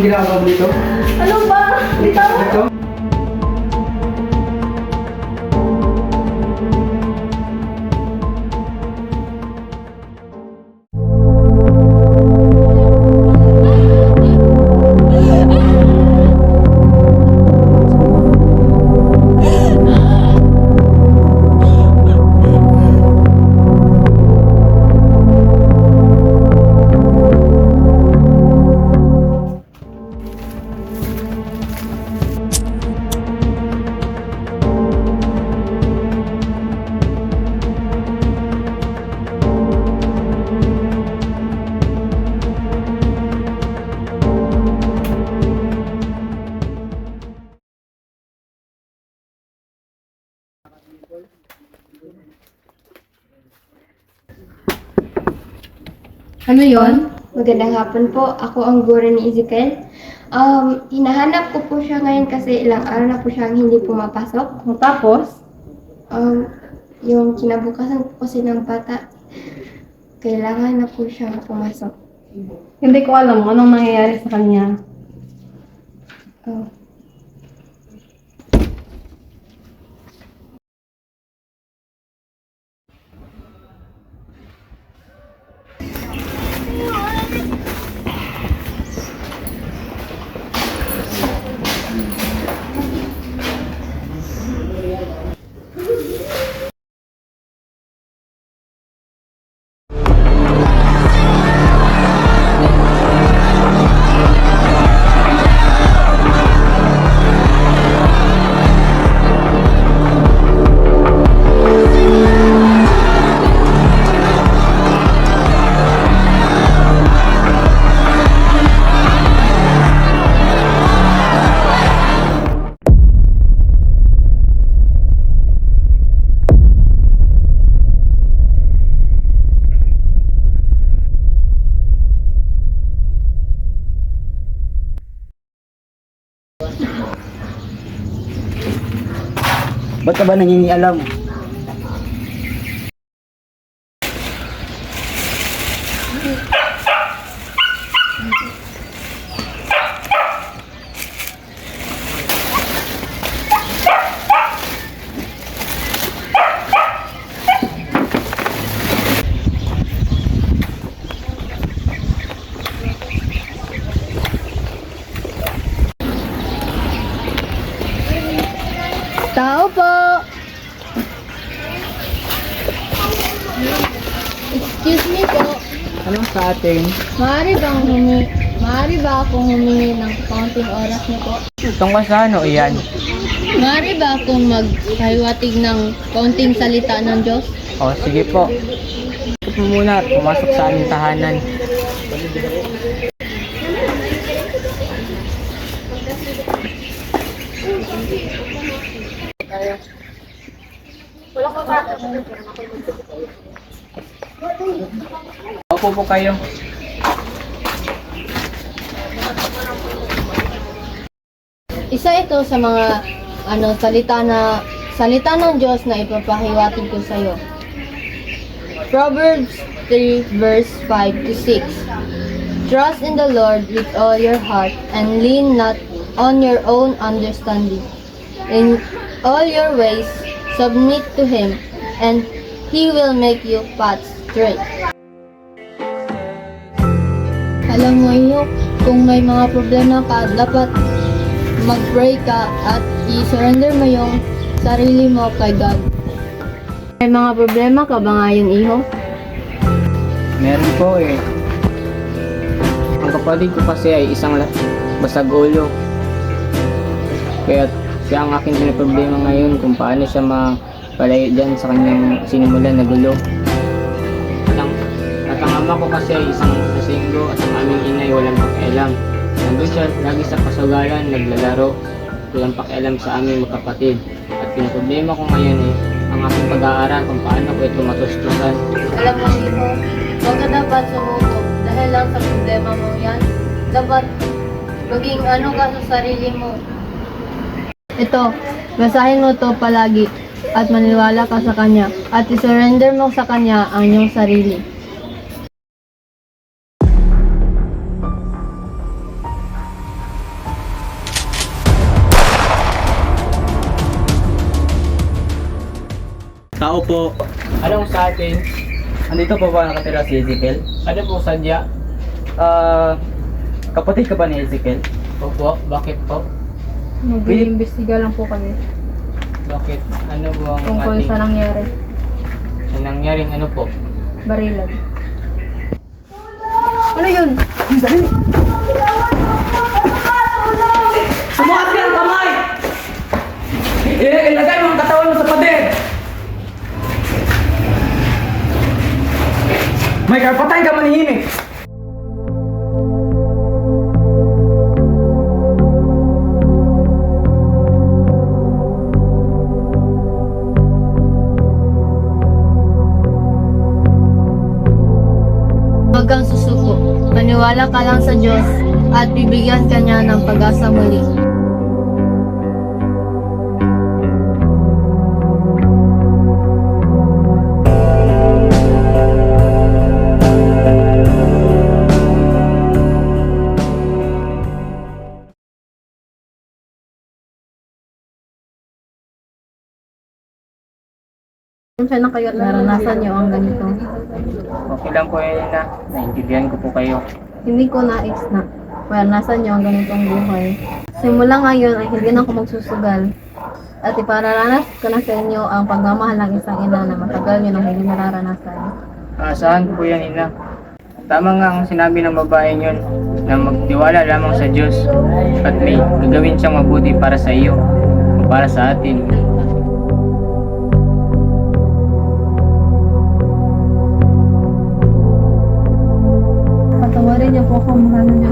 ginagawa mo dito? Ano ba? Bitaw? Dito? Ano yon? Magandang hapon po. Ako ang guro ni Ezekiel. Hinahanap ko po siya ngayon kasi ilang araw na po siyang hindi pumapasok. Tapos? Yung kinabukasan po kasi ng bata, kailangan na po siyang pumasok. Hindi ko alam kung anong nangyayari sa kanya. Oh. Ba't ka ba nangingialam? Tao po! Excuse me po. Anong sa atin? Maaari ba akong humingi ng kaunting oras niyo po? Tungkol sa ano iyan? Maaari ba akong magpahiwatig ng kaunting salita ng Diyos? O sige po. Ito po muna, pumasok sa aming tahanan. Opo po kayo. Isa ito sa mga salita ng Diyos na ipapahiwatig ko sa iyo. Proverbs 3 verse 5 to 6. Trust in the Lord with all your heart and lean not on your own understanding. In all your ways submit to Him and He will make your paths straight. Alam mo iyo, kung may mga problema ka, dapat mag-pray ka at i-surrender mo yung sarili mo kay God. May mga problema ka ba ngayon, iho? Meron po eh. Ang kapatid ko kasi ay isang basag ulo. Kaya siya ang aking pinaproblema ngayon kung paano siya mapalayo dyan sa kanyang sinimulan na gulo. At ang ama ko kasi ay isang lasinggo at ang aming inay walang pakialam. Nandun siya lagi sa pasugalan, naglalaro, walang pakialam sa aming magkapatid. At pinaproblema ko ngayon eh, ang aking pag-aaral kung paano ko ito matustusan. Alam mo, iho, huwag ka dapat sumuko dahil lang sa problema mo yan. Dapat maging ano ka sa sarili mo. Ito, basahin mo to palagi at maniwala ka sa Kanya at isurrender mo sa Kanya ang iyong sarili. Tao po. Anong sa atin? Andito po ba nakatira si Ezekiel? Ano po sadya? Kapatid ka ba ni Ezekiel? Opo, bakit po? Mag-iimbestiga lang po kami Bakit? Ano po ang tungkol ating... sa nangyari. Sa nangyaring ano po? Barilan. Ano yun? Sumukat ka ng kamay! Ilagay mo ang katawan mo sa pader! May karapatan ka manihimik! Huwag kang susuko. Maniwala ka lang sa Diyos at bibigyan ka niya ng pag-asa muli. Siya na kayo at naranasan niyo ang ganito. Okay lang po yun na. Naintindihan ko po kayo. Hindi ko nais na maranasan niyo ang ganitong buhay. Simula ngayon ay hindi na ako magsusugal. At ipararanas ko na sa inyo ang pagmamahal ng isang ina na matagal niyo nang hindi nararanasan. Aasahan ko po yan, Ina. Tama nga ang sinabi ng babaeng yun na magtiwala lamang sa Diyos at may gagawin siyang mabuti para sa iyo o para sa atin. Patawarin niyo po ako, mahal niyo